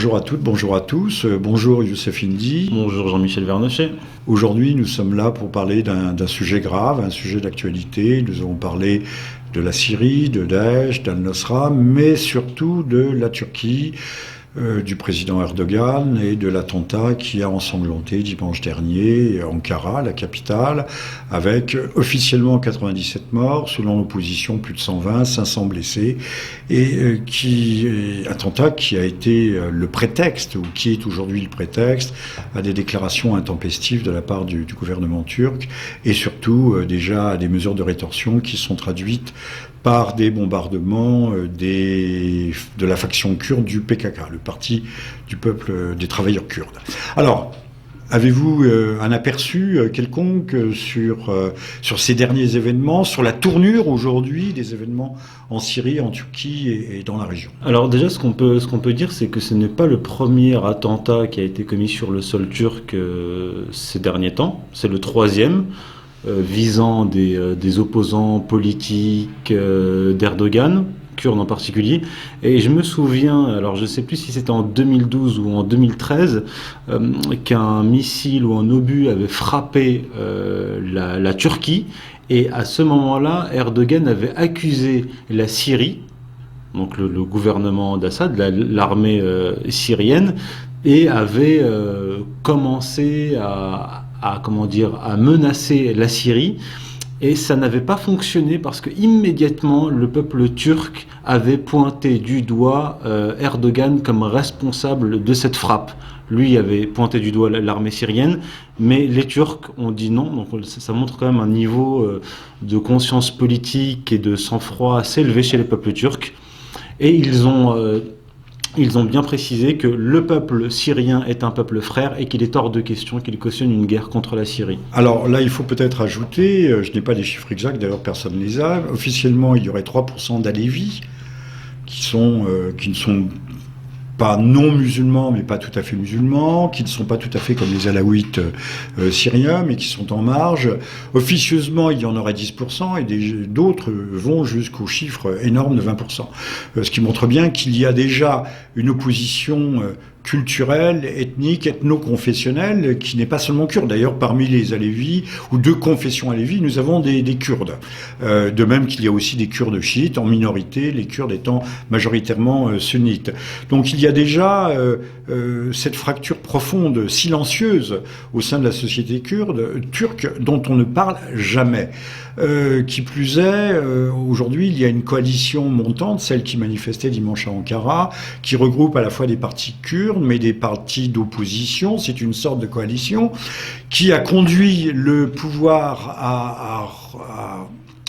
Bonjour à toutes, bonjour à tous. Bonjour Youssef Indy. Bonjour Jean-Michel Vernochet. Aujourd'hui, nous sommes là pour parler d'un sujet grave, un sujet d'actualité. Nous avons parlé de la Syrie, de Daesh, d'Al-Nosra, mais surtout de la Turquie, du président Erdogan et de l'attentat qui a ensanglanté dimanche dernier Ankara, la capitale, avec officiellement 97 morts, selon l'opposition plus de 120, 500 blessés, et attentat qui a été le prétexte, ou qui est aujourd'hui le prétexte, à des déclarations intempestives de la part du gouvernement turc, et surtout déjà à des mesures de rétorsion qui sont traduites par des bombardements de la faction kurde du PKK, le parti du peuple des travailleurs kurdes. Alors, avez-vous un aperçu quelconque sur ces derniers événements, sur la tournure aujourd'hui des événements en Syrie, en Turquie et dans la région? Alors déjà, ce qu'on peut dire, c'est que ce n'est pas le premier attentat qui a été commis sur le sol turc ces derniers temps, c'est le troisième. Visant des opposants politiques d'Erdogan, kurdes en particulier. Et je me souviens, alors je ne sais plus si c'était en 2012 ou en 2013, qu'un missile ou un obus avait frappé la Turquie. Et à ce moment-là, Erdogan avait accusé la Syrie, donc le gouvernement d'Assad, l'armée syrienne, et avait commencé à menacer la Syrie, et ça n'avait pas fonctionné parce que immédiatement le peuple turc avait pointé du doigt Erdogan comme responsable de cette frappe. Lui avait pointé du doigt l'armée syrienne, mais les Turcs ont dit non. Donc ça montre quand même un niveau de conscience politique et de sang-froid assez élevé chez les peuples turcs, et ils ont bien précisé que le peuple syrien est un peuple frère et qu'il est hors de question qu'il cautionne une guerre contre la Syrie. Alors là, il faut peut-être ajouter, je n'ai pas les chiffres exacts, d'ailleurs personne ne les a, officiellement il y aurait 3% d'Alévis qui ne sont pas non musulmans, mais pas tout à fait musulmans, qui ne sont pas tout à fait comme les alaouites syriens, mais qui sont en marge. Officieusement, il y en aurait 10%, et d'autres vont jusqu'au chiffre énorme de 20%. Ce qui montre bien qu'il y a déjà une opposition culturelle, ethnique, ethno-confessionnelle, qui n'est pas seulement kurde. D'ailleurs, parmi les Alévis, ou de confession Alévi, nous avons des Kurdes. De même qu'il y a aussi des Kurdes chiites, en minorité, les Kurdes étant majoritairement sunnites. Donc il y a déjà cette fracture profonde, silencieuse, au sein de la société kurde, turque, dont on ne parle jamais. Qui plus est, aujourd'hui, il y a une coalition montante, celle qui manifestait dimanche à Ankara, qui regroupe à la fois des partis kurdes, mais des partis d'opposition. C'est une sorte de coalition qui a conduit le pouvoir à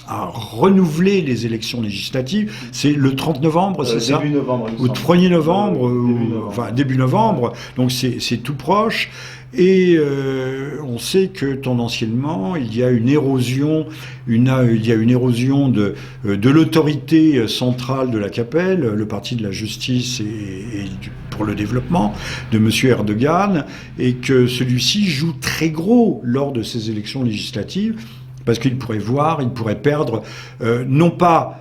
renouveler les élections législatives. C'est le 30 novembre, c'est ça ? Début novembre, ou 1er novembre, début novembre. Donc c'est tout proche. Et on sait que tendanciellement il y a une érosion, de l'autorité centrale de l'AKP, le parti de la justice pour le développement de M. Erdogan, et que celui-ci joue très gros lors de ces élections législatives, parce qu'il pourrait perdre non pas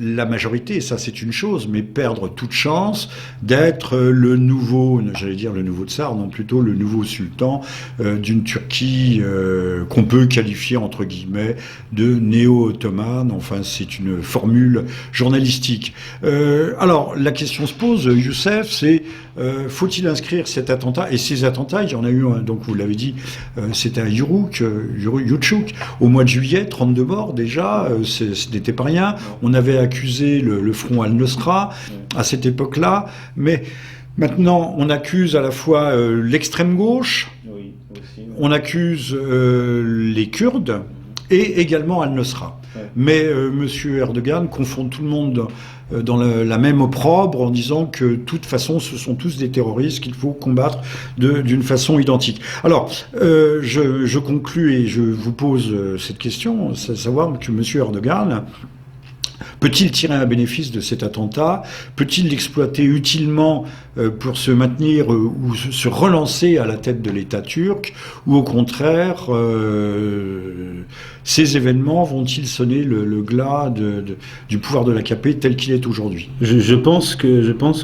la majorité, ça c'est une chose, mais perdre toute chance d'être le nouveau tsar, non, plutôt le nouveau sultan d'une Turquie qu'on peut qualifier entre guillemets de néo-ottomane. Enfin, c'est une formule journalistique. Alors, la question se pose, Youssef, c'est faut-il inscrire cet attentat, et ces attentats, il y en a eu un, donc vous l'avez dit, c'était à Yurtchouk, au mois de juillet, 32 morts déjà, ce n'était pas rien. On avait accusé le front Al-Nosra à cette époque-là, mais maintenant on accuse à la fois l'extrême gauche, Oui, aussi. on accuse les Kurdes et également Al-Nosra. Ouais. Mais M. Erdogan confond tout le monde dans la même opprobre en disant que de toute façon ce sont tous des terroristes qu'il faut combattre d'une façon identique. Alors je conclus et je vous pose cette question, c'est savoir que M. Erdogan Peut-il tirer un bénéfice de cet attentat? Peut-il l'exploiter utilement pour se maintenir ou se relancer à la tête de l'État turc? Ou au contraire, ces événements vont-ils sonner le glas du pouvoir de l'AKP tel qu'il est aujourd'hui? Je pense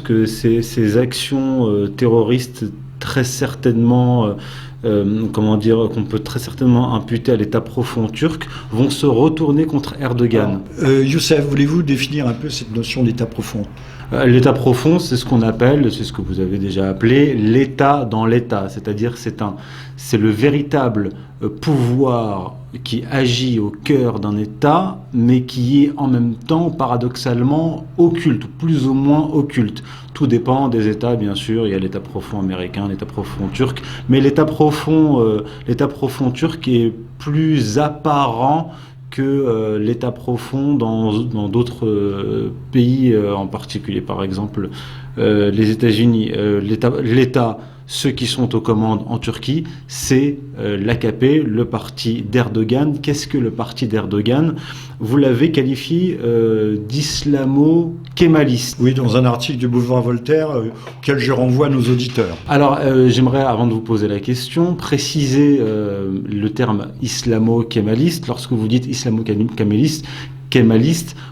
que ces actions terroristes très certainement qu'on peut très certainement imputer à l'État profond turc, vont se retourner contre Erdogan. Youssef, voulez-vous définir un peu cette notion d'État profond? L'État profond, c'est ce qu'on appelle, c'est ce que vous avez déjà appelé, l'État dans l'État. C'est-à-dire c'est le véritable pouvoir qui agit au cœur d'un État, mais qui est en même temps, paradoxalement, occulte, plus ou moins occulte. Tout dépend des États, bien sûr. Il y a l'État profond américain, l'État profond turc, mais l'État profond turc est plus apparent que l'État profond dans d'autres pays, en particulier par exemple les États-Unis. L'État, ceux qui sont aux commandes en Turquie, c'est l'AKP, le parti d'Erdogan. Qu'est-ce que le parti d'Erdogan? Vous l'avez qualifié d'islamo-kémaliste. Oui, dans un article du Boulevard Voltaire auquel je renvoie nos auditeurs. Alors, j'aimerais, avant de vous poser la question, préciser le terme islamo-kémaliste. Lorsque vous dites islamo-kémaliste,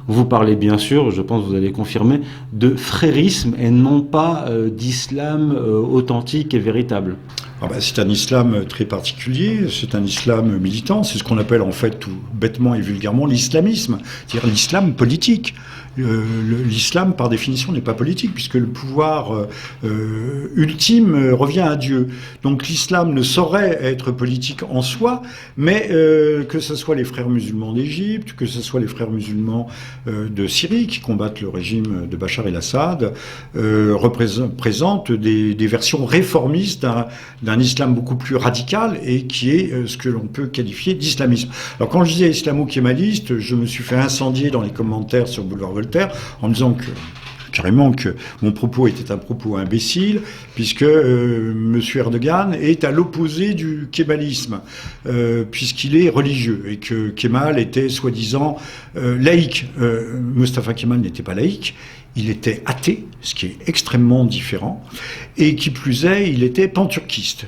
vous parlez bien sûr, je pense que vous allez confirmer, de frérisme et non pas d'islam authentique et véritable. C'est un islam très particulier, c'est un islam militant, c'est ce qu'on appelle en fait tout bêtement et vulgairement l'islamisme, c'est-à-dire l'islam politique. L'islam, par définition, n'est pas politique, puisque le pouvoir ultime revient à Dieu. Donc l'islam ne saurait être politique en soi, mais que ce soit les frères musulmans d'Égypte, que ce soit les frères musulmans de Syrie, qui combattent le régime de Bachar el-Assad, représentent des versions réformistes d'un islam beaucoup plus radical, et qui est ce que l'on peut qualifier d'islamisme. Alors quand je disais islamo-kémaliste, je me suis fait incendier dans les commentaires sur Boulevard Voltaire en me disant carrément que mon propos était un propos imbécile, puisque M. Erdogan est à l'opposé du kémalisme, puisqu'il est religieux, et que Kemal était soi-disant laïque. Mustafa Kemal n'était pas laïque, il était athée, ce qui est extrêmement différent, et qui plus est, il était panturquiste.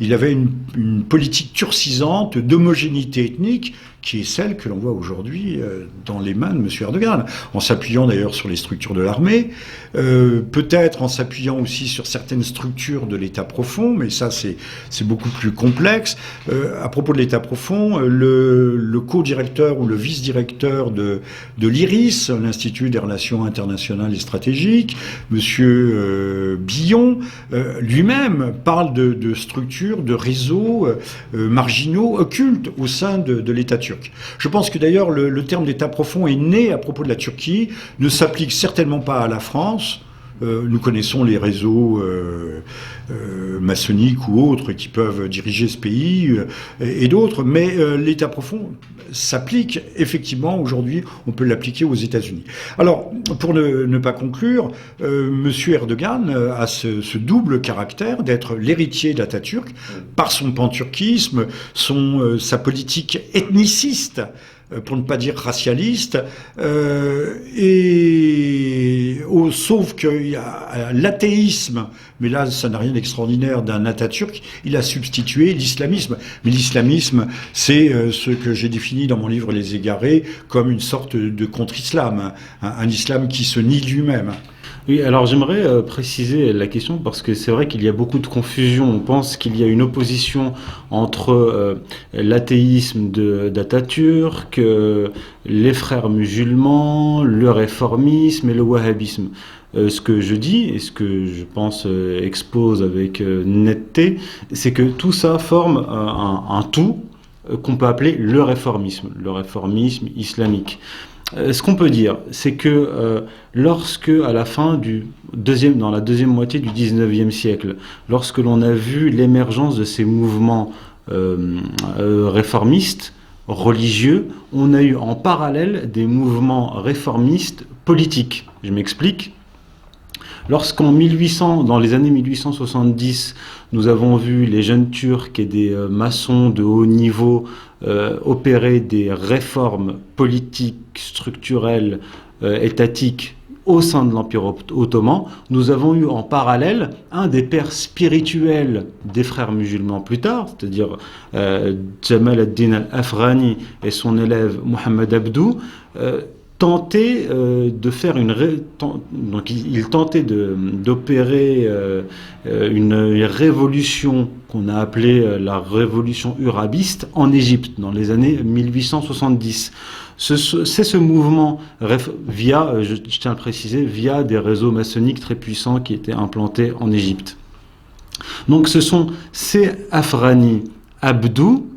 Il avait une politique turcisante d'homogénéité ethnique, qui est celle que l'on voit aujourd'hui dans les mains de M. Erdogan, en s'appuyant d'ailleurs sur les structures de l'armée, peut-être en s'appuyant aussi sur certaines structures de l'État profond, mais ça c'est beaucoup plus complexe. À propos de l'État profond, le co-directeur ou le vice-directeur de l'IRIS, l'Institut des Relations Internationales et Stratégiques, M. Billon, lui-même parle de structures, de réseaux marginaux, occultes au sein de l'État turc. Je pense que d'ailleurs le terme d'État profond est né à propos de la Turquie, ne s'applique certainement pas à la France. Nous connaissons les réseaux maçonniques ou autres qui peuvent diriger ce pays et d'autres, mais l'État profond s'applique effectivement aujourd'hui, on peut l'appliquer aux États-Unis. Alors, pour ne pas conclure, M. Erdogan a ce double caractère d'être l'héritier d'Atatürk par son panturquisme, sa politique ethniciste, pour ne pas dire racialiste, sauf qu'il y a l'athéisme, mais là ça n'a rien d'extraordinaire d'un Atatürk, il a substitué l'islamisme. Mais l'islamisme, c'est ce que j'ai défini dans mon livre Les Égarés comme une sorte de contre-islam, un islam qui se nie lui-même. Oui, alors j'aimerais préciser la question parce que c'est vrai qu'il y a beaucoup de confusion. On pense qu'il y a une opposition entre l'athéisme d'Atatürk, les frères musulmans, le réformisme et le wahhabisme. Ce que je dis et ce que je pense expose avec netteté, c'est que tout ça forme un tout qu'on peut appeler le réformisme islamique. Ce qu'on peut dire, c'est que lorsque, à la fin dans la deuxième moitié du 19e siècle, lorsque l'on a vu l'émergence de ces mouvements réformistes, religieux, on a eu en parallèle des mouvements réformistes politiques. Je m'explique. Dans les années 1870, nous avons vu les jeunes Turcs et des maçons de haut niveau opérer des réformes politiques, structurelles, étatiques au sein de l'Empire ottoman, nous avons eu en parallèle un des pères spirituels des frères musulmans plus tard, c'est-à-dire Jamal ad-Din al-Afghani et son élève Mohammed Abdou, tenter de faire donc il tentait d'opérer une révolution qu'on a appelée la révolution urabiste en Égypte dans les années 1870. C'est ce mouvement, je tiens à le préciser, via des réseaux maçonniques très puissants qui étaient implantés en Égypte. Donc ce sont ces Afghani Abdou,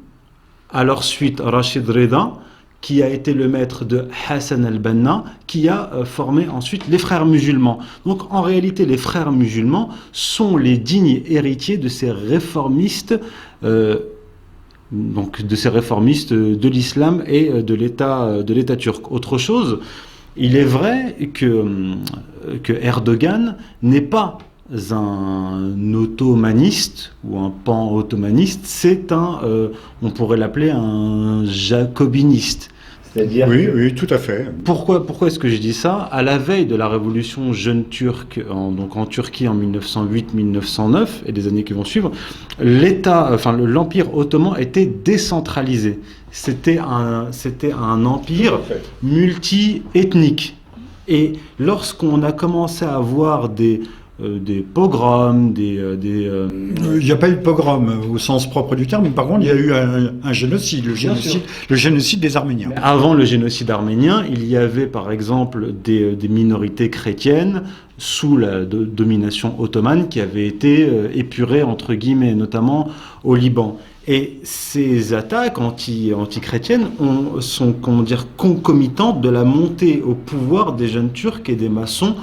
à leur suite Rachid Reda, qui a été le maître de Hassan al-Banna, qui a formé ensuite les frères musulmans. Donc en réalité, les frères musulmans sont les dignes héritiers de ces réformistes de l'islam et de l'État turc. Autre chose, il est vrai que Erdogan n'est pas un ottomaniste ou un pan-ottomaniste, c'est on pourrait l'appeler un jacobiniste. C'est-à-dire oui, tout à fait. Pourquoi est-ce que je dis ça? À la veille de la révolution jeune turque, donc en Turquie en 1908-1909 et des années qui vont suivre, l'Empire ottoman était décentralisé. C'était un empire multi-ethnique. Et lorsqu'on a commencé à avoir des pogroms, Il n'y a pas eu de pogrom au sens propre du terme, mais par contre, il y a eu un génocide, le génocide des Arméniens. Mais avant le génocide arménien, il y avait par exemple des minorités chrétiennes sous la domination ottomane qui avaient été épurées, entre guillemets, notamment au Liban. Et ces attaques anti-chrétiennes sont concomitantes de la montée au pouvoir des jeunes Turcs et des maçons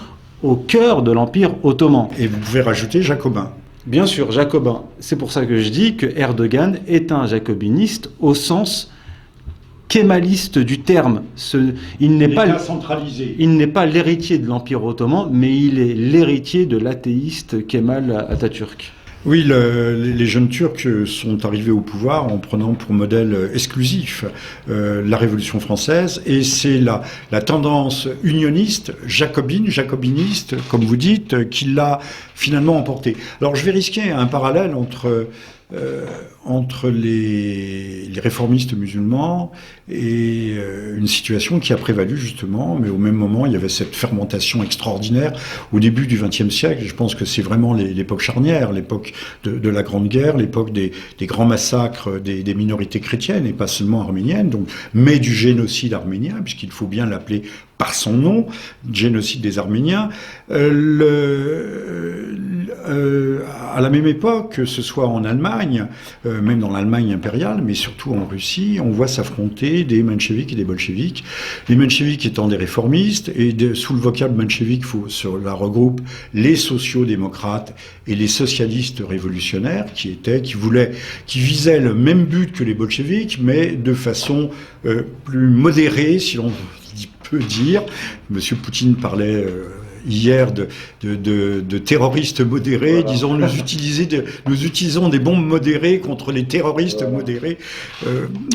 au cœur de l'Empire ottoman. Et vous pouvez rajouter jacobin. Bien sûr, jacobin. C'est pour ça que je dis que Erdogan est un jacobiniste au sens kémaliste du terme. Il n'est pas l'héritier de l'Empire ottoman, mais il est l'héritier de l'athéiste Kemal Atatürk. Oui, les jeunes Turcs sont arrivés au pouvoir en prenant pour modèle exclusif la Révolution française, et c'est la tendance unioniste, jacobiniste, comme vous dites, qui l'a finalement emporté. Alors je vais risquer un parallèle entre les réformistes musulmans et une situation qui a prévalu justement, mais au même moment il y avait cette fermentation extraordinaire au début du XXe siècle. Je pense que c'est vraiment l'époque charnière, l'époque de la Grande Guerre, l'époque des grands massacres des minorités chrétiennes et pas seulement arméniennes, mais du génocide arménien, puisqu'il faut bien l'appeler par son nom, génocide des Arméniens. À la même époque, que ce soit en Allemagne, même dans l'Allemagne impériale, mais surtout en Russie, on voit s'affronter des mencheviks et des bolcheviks. Les mencheviks étant des réformistes, et sous le vocable menchevique, cela regroupe les sociaux-démocrates et les socialistes révolutionnaires qui visaient le même but que les bolcheviks, mais de façon plus modérée, si l'on peut dire. Monsieur Poutine parlait hier de terroristes modérés, voilà. Disons, nous utilisons des bombes modérées contre les terroristes modérés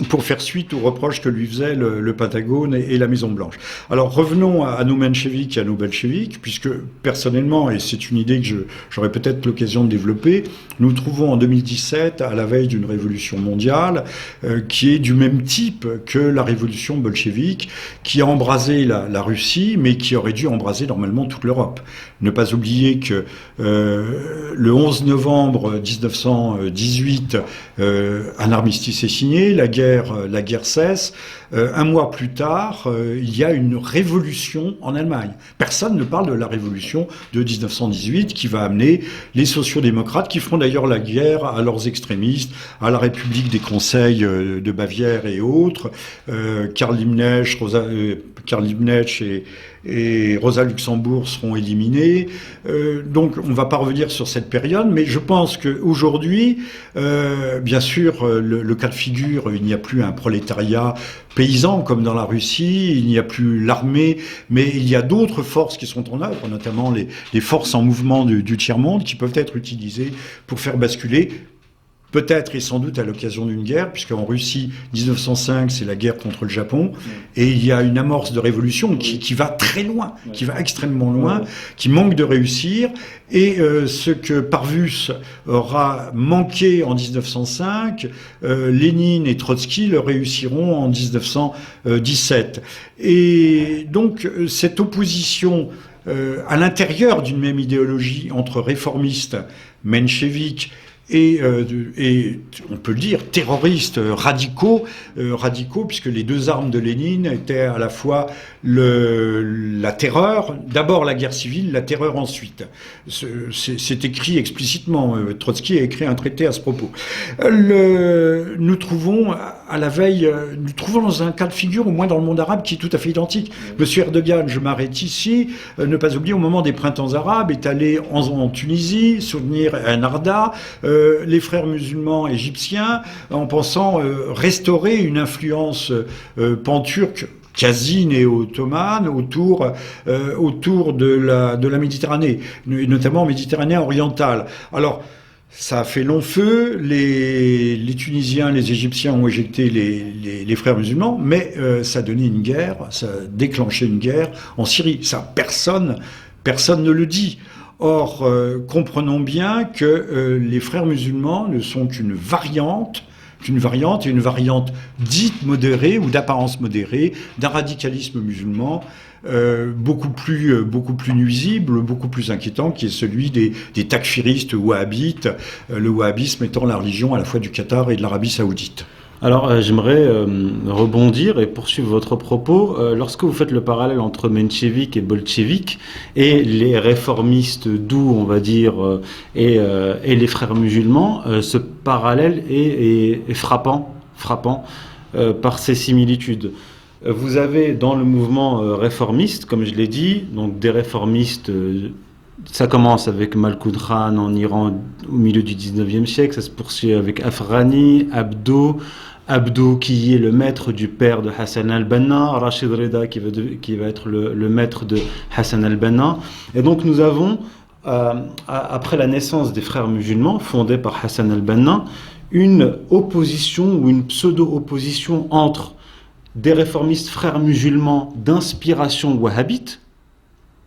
pour faire suite aux reproches que lui faisaient le Pentagone et la Maison-Blanche. Alors revenons à nos mencheviks et à nos bolcheviks, puisque personnellement, et c'est une idée que j'aurai peut-être l'occasion de développer, nous trouvons en 2017, à la veille d'une révolution mondiale, qui est du même type que la révolution bolchevique, qui a embrasé la Russie, mais qui aurait dû embraser normalement toute l'Europe. Ne pas oublier que le 11 novembre 1918, un armistice est signé, la guerre cesse. Un mois plus tard, il y a une révolution en Allemagne. Personne ne parle de la révolution de 1918 qui va amener les sociaux-démocrates, qui feront d'ailleurs la guerre à leurs extrémistes, à la République des Conseils de Bavière et autres, Karl Liebknecht et Rosa Luxembourg seront éliminés. Donc on ne va pas revenir sur cette période, mais je pense qu'aujourd'hui, bien sûr, le cas de figure, il n'y a plus un prolétariat paysans comme dans la Russie, il n'y a plus l'armée, mais il y a d'autres forces qui sont en œuvre, notamment les forces en mouvement du tiers-monde, qui peuvent être utilisées pour faire basculer, peut-être et sans doute à l'occasion d'une guerre, puisqu'en Russie, 1905, c'est la guerre contre le Japon, et il y a une amorce de révolution qui va très loin, qui va extrêmement loin, qui manque de réussir, et ce que Parvus aura manqué en 1905, Lénine et Trotsky le réussiront en 1917. Et donc, cette opposition à l'intérieur d'une même idéologie entre réformistes, mencheviques, et on peut le dire, terroristes radicaux, puisque les deux armes de Lénine étaient à la fois la terreur, d'abord la guerre civile, la terreur ensuite. C'est écrit explicitement, Trotsky a écrit un traité à ce propos. Nous trouvons à la veille, nous trouvons dans un cas de figure, au moins dans le monde arabe, qui est tout à fait identique. Monsieur Erdogan, je m'arrête ici, ne pas oublier, au moment des printemps arabes, est allé en Tunisie, soutenir Ennahda, les frères musulmans égyptiens, en pensant restaurer une influence pan-turque quasi néo-ottomane autour de la Méditerranée, et notamment Méditerranée orientale. Alors, ça a fait long feu, les Tunisiens, les Égyptiens ont éjecté les frères musulmans, mais ça a donné une guerre, ça a déclenché une guerre en Syrie. Ça, personne ne le dit. Or, comprenons bien que les frères musulmans ne sont qu'une variante, et une variante dite modérée ou d'apparence modérée d'un radicalisme musulman beaucoup plus nuisible, beaucoup plus inquiétant, qui est celui des takfiristes wahhabites, le wahhabisme étant la religion à la fois du Qatar et de l'Arabie saoudite. Alors, j'aimerais rebondir et poursuivre votre propos. Lorsque vous faites le parallèle entre mencheviks et bolcheviks et les réformistes doux, on va dire, et les frères musulmans, ce parallèle est frappant par ses similitudes. Vous avez dans le mouvement réformiste, comme je l'ai dit, donc des réformistes. Ça commence avec Malkoun Khan en Iran au milieu du 19e siècle, ça se poursuit avec Afghani, Abdou qui est le maître du père de Hassan al-Banna, Rachid Reda qui va être le maître de Hassan al-Banna. Et donc nous avons, après la naissance des frères musulmans fondés par Hassan al-Banna, une opposition ou une pseudo-opposition entre des réformistes frères musulmans d'inspiration wahhabite,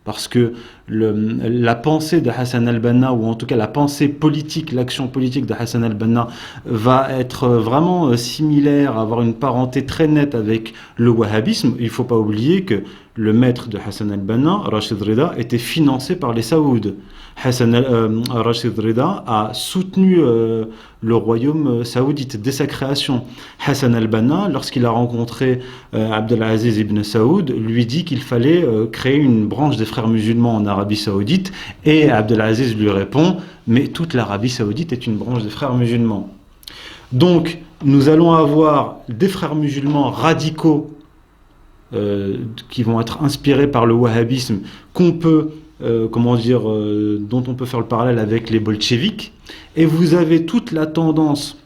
parce que la pensée de Hassan al-Banna, ou en tout cas la pensée politique, l'action politique de Hassan al-Banna va être vraiment similaire, avoir une parenté très nette avec le wahhabisme. Il ne faut pas oublier que le maître de Hassan al-Banna, Rachid Reda, était financé par les Saouds. Rachid Reda a soutenu le royaume saoudite dès sa création. Hassan al-Banna, lorsqu'il a rencontré Abdelaziz ibn Saoud, lui dit qu'il fallait créer une branche des frères musulmans en Arabie saoudite, et Abdelaziz lui répond « mais toute l'Arabie saoudite est une branche des frères musulmans ». Donc, nous allons avoir des frères musulmans radicaux qui vont être inspirés par le wahhabisme, qu'on peut dont on peut faire le parallèle avec les bolcheviks, et vous avez toute la tendance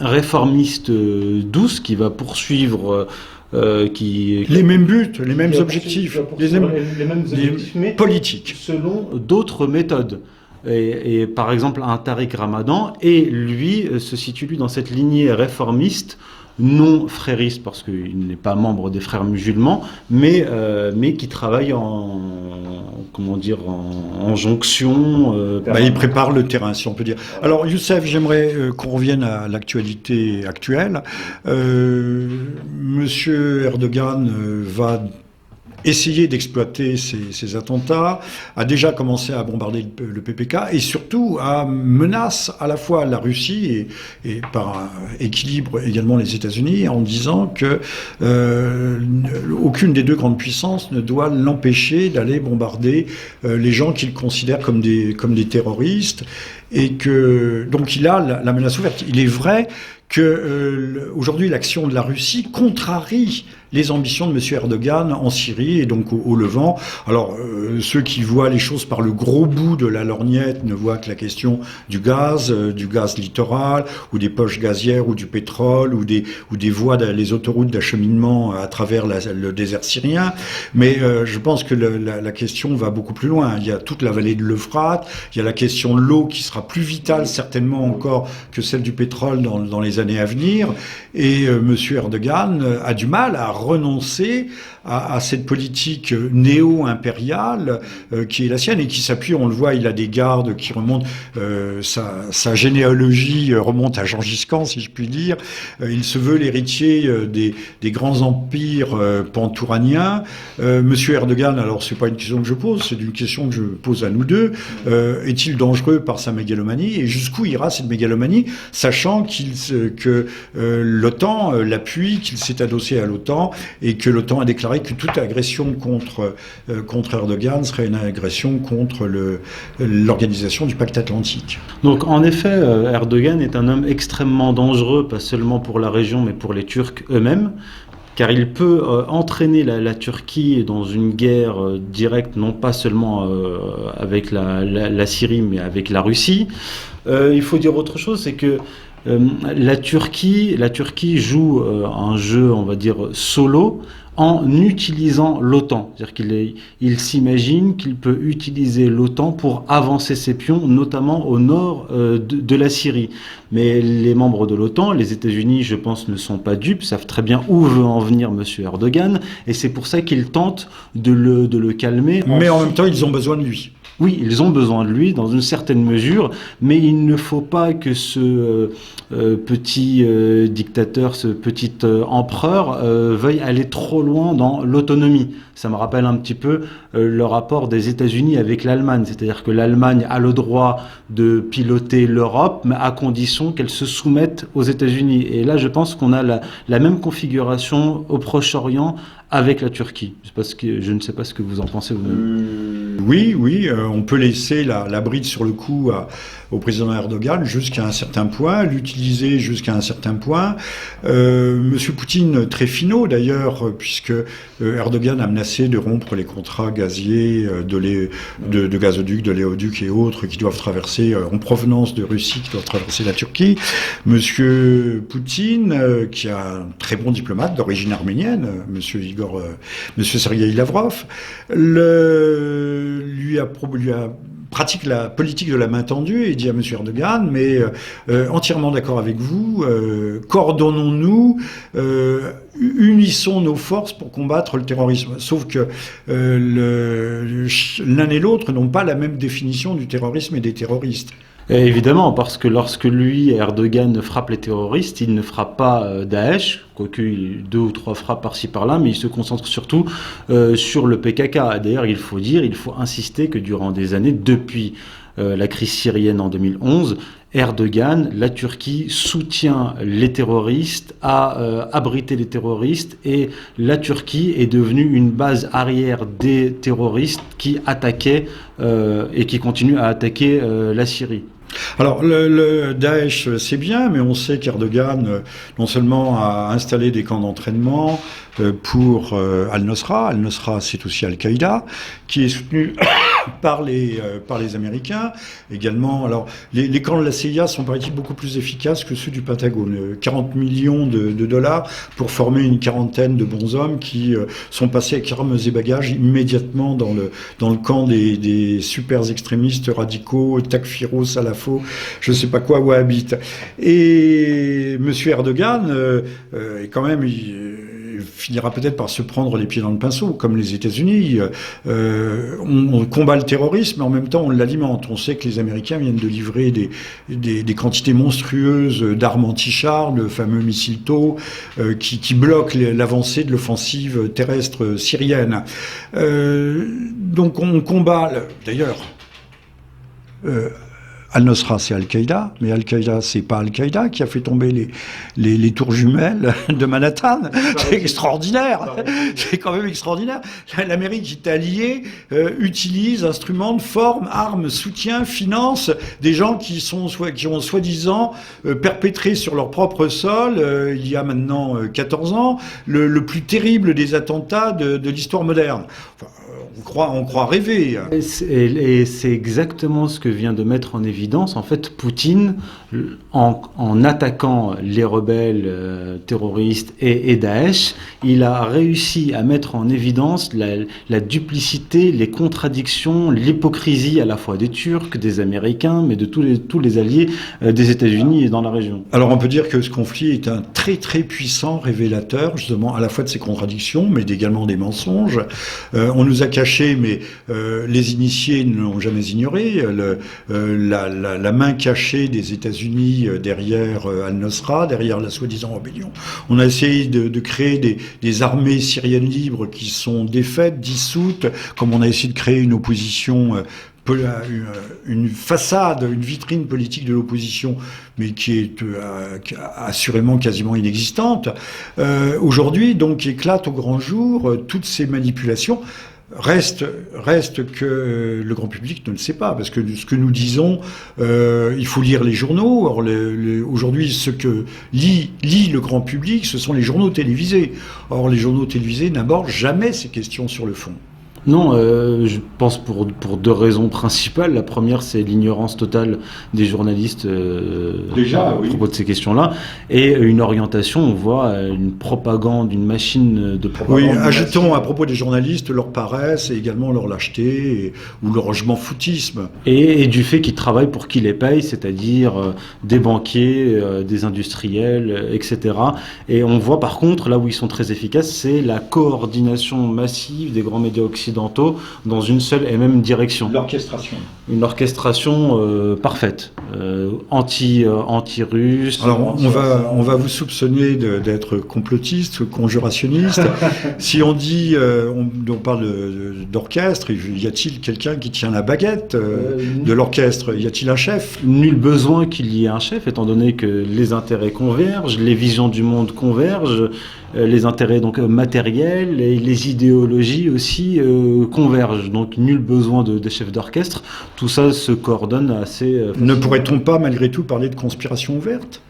réformiste douce qui va poursuivre les mêmes buts, les mêmes objectifs, les mêmes objectifs, mais politiques, selon d'autres méthodes. Et par exemple, un Tariq Ramadan, et lui se situe dans cette lignée réformiste, non frériste parce qu'il n'est pas membre des frères musulmans, mais qui travaille en jonction. Il prépare le terrain, si on peut dire. Alors Youssef, j'aimerais qu'on revienne à l'actualité actuelle. Monsieur Erdogan va essayer d'exploiter ces attentats, a déjà commencé à bombarder le PPK, et surtout menace à la fois la Russie et par équilibre également les États-Unis, en disant que aucune des deux grandes puissances ne doit l'empêcher d'aller bombarder les gens qu'il considère comme des terroristes. et que donc il a la menace ouverte. Il est vrai que aujourd'hui l'action de la Russie contrarie les ambitions de M. Erdogan en Syrie et donc au Levant. Alors ceux qui voient les choses par le gros bout de la lorgnette ne voient que la question du gaz littoral ou des poches gazières ou du pétrole ou des voies, les autoroutes d'acheminement à travers le désert syrien. Mais je pense que la question va beaucoup plus loin. Il y a toute la vallée de l'Euphrate, il y a la question de l'eau qui sera plus vitale certainement encore que celle du pétrole dans les années à venir. Et M. Erdogan a du mal à renoncer à cette politique néo-impériale qui est la sienne et qui s'appuie, on le voit, il a des gardes qui remontent, sa généalogie remonte à Gengis Khan, si je puis dire. Il se veut l'héritier des grands empires pantouraniens. Monsieur Erdogan, alors c'est pas une question que je pose, c'est une question que je pose à nous deux. Est-il dangereux par sa mégalomanie et jusqu'où ira cette mégalomanie, sachant que l'OTAN l'appuie, qu'il s'est adossé à l'OTAN et que l'OTAN a déclaré que toute agression contre Erdogan serait une agression contre l'organisation du pacte atlantique. Donc en effet, Erdogan est un homme extrêmement dangereux, pas seulement pour la région, mais pour les Turcs eux-mêmes, car il peut entraîner la Turquie dans une guerre directe, non pas seulement avec la Syrie, mais avec la Russie. Il faut dire autre chose, c'est que la Turquie joue un jeu, on va dire, solo, en utilisant l'OTAN. C'est-à-dire qu'il s'imagine qu'il peut utiliser l'OTAN pour avancer ses pions, notamment au nord de la Syrie. Mais les membres de l'OTAN, les États-Unis, je pense, ne sont pas dupes, savent très bien où veut en venir M. Erdogan, et c'est pour ça qu'ils tentent de le calmer. Mais en même temps, ils ont besoin de lui. Oui, ils ont besoin de lui dans une certaine mesure, mais il ne faut pas que ce petit dictateur, ce petit empereur veuille aller trop loin dans l'autonomie. Ça me rappelle un petit peu le rapport des États-Unis avec l'Allemagne, c'est-à-dire que l'Allemagne a le droit de piloter l'Europe, mais à condition qu'elle se soumette aux États-Unis. Et là, je pense qu'on a la même configuration au Proche-Orient avec la Turquie. Je ne sais pas ce que vous en pensez vous-même. Oui, on peut laisser la bride sur le cou au président Erdogan jusqu'à un certain point, l'utiliser jusqu'à un certain point. Monsieur Poutine, très finot d'ailleurs, puisque Erdogan a menacé de rompre les contrats gaziers de gazoducs, de léoducs et autres qui doivent traverser, en provenance de Russie, qui doivent traverser la Turquie. Monsieur Poutine, qui est un très bon diplomate d'origine arménienne, Monsieur Sergueï Lavrov, lui a pratique la politique de la main tendue et dit à M. Erdogan, mais entièrement d'accord avec vous, coordonnons-nous, unissons nos forces pour combattre le terrorisme. Sauf que l'un et l'autre n'ont pas la même définition du terrorisme et des terroristes. Et évidemment, parce que lorsque Erdogan, frappe les terroristes, il ne frappe pas Daesh, quoique 2 ou 3 frappes par-ci par-là, mais il se concentre surtout sur le PKK. D'ailleurs, il faut insister que durant des années, depuis la crise syrienne en 2011, Erdogan, la Turquie, soutient les terroristes, a abrité les terroristes, et la Turquie est devenue une base arrière des terroristes qui attaquaient et qui continuent à attaquer la Syrie. Alors, le Daesh, c'est bien, mais on sait qu'Erdogan, non seulement a installé des camps d'entraînement pour Al-Nosra. Al-Nosra, c'est aussi Al-Qaïda, qui est soutenu par les Américains. Également, alors, les camps de la CIA sont, paraît-il, beaucoup plus efficaces que ceux du Pentagone. 40 millions de dollars pour former une quarantaine de bons hommes qui sont passés avec armes et bagages immédiatement dans le camp des super extrémistes radicaux, takfiro, salafo, je ne sais pas quoi, wahhabites. Et M. Erdogan est quand même... Il finira peut-être par se prendre les pieds dans le pinceau, comme les États-Unis. On combat le terrorisme, mais en même temps on l'alimente. On sait que les Américains viennent de livrer des quantités monstrueuses d'armes anti-chars, le fameux missile TOW, qui bloquent l'avancée de l'offensive terrestre syrienne. Donc on combat, d'ailleurs... Al-Nosra, c'est Al-Qaïda, mais Al-Qaïda, c'est pas Al-Qaïda qui a fait tomber les tours jumelles de Manhattan. C'est extraordinaire. C'est quand même extraordinaire. L'Amérique italienne utilise, instrumente, forme, arme, soutien, finance des gens qui ont soi-disant perpétré sur leur propre sol, il y a maintenant 14 ans, le plus terrible des attentats de l'histoire moderne. Enfin, on croit rêver. Et c'est exactement ce que vient de mettre en évidence, en fait, Poutine, en attaquant les rebelles terroristes et Daesh, il a réussi à mettre en évidence la duplicité, les contradictions, l'hypocrisie à la fois des Turcs, des Américains, mais de tous les alliés des États-Unis et dans la région. Alors on peut dire que ce conflit est un très très puissant révélateur, justement, à la fois de ses contradictions, mais également des mensonges. On nous a caché, mais les initiés ne l'ont jamais ignoré, la main cachée des États-Unis derrière Al-Nosra, derrière la soi-disant rébellion. On a essayé de créer des armées syriennes libres qui sont défaites, dissoutes, comme on a essayé de créer une opposition, une façade, une vitrine politique de l'opposition, mais qui est assurément quasiment inexistante. Aujourd'hui, donc, éclatent au grand jour toutes ces manipulations. Reste que le grand public ne le sait pas, parce que ce que nous disons, il faut lire les journaux. Or, aujourd'hui, ce que lit le grand public, ce sont les journaux télévisés. Or, les journaux télévisés n'abordent jamais ces questions sur le fond. Non, je pense pour deux raisons principales. La première, c'est l'ignorance totale des journalistes à propos de ces questions-là, et une orientation, on voit une propagande, une machine de propagande. Oui, ajoutons à propos des journalistes leur paresse et également leur lâcheté ou leur je m'en foutisme. Et du fait qu'ils travaillent pour qui les paye, c'est-à-dire des banquiers, des industriels, etc. Et on voit par contre, là où ils sont très efficaces, c'est la coordination massive des grands médias occidentaux dans une seule et même direction. L'orchestration. Une orchestration parfaite, anti-russe. Alors on va vous soupçonner d'être complotiste, conjurationniste. Si on dit, on parle d'orchestre, y a-t-il quelqu'un qui tient la baguette de l'orchestre? Y a-t-il un chef? Nul besoin qu'il y ait un chef, étant donné que les intérêts convergent, les visions du monde convergent, les intérêts donc matériels et les idéologies aussi convergent. Donc nul besoin de chef d'orchestre. Tout ça se coordonne assez... Ne pourrait-on pas malgré tout parler de conspiration ouverte?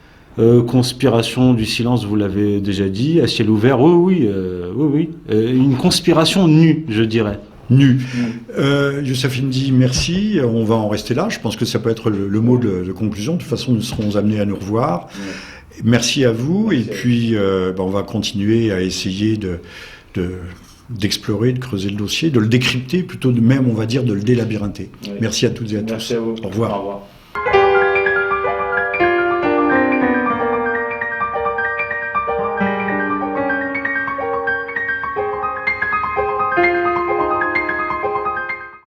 Conspiration du silence, vous l'avez déjà dit. À ciel ouvert, oui. Une conspiration nue, je dirais. Nu. Youssef Indy, merci. On va en rester là. Je pense que ça peut être le mot de conclusion. De toute façon, nous serons amenés à nous revoir. Merci à vous. Merci. Et puis, on va continuer à essayer d'explorer, de creuser le dossier, de le décrypter, plutôt de même, on va dire, de le délabyrinther. Oui. Merci à toutes et à tous. Merci à vous. Au revoir. Au revoir.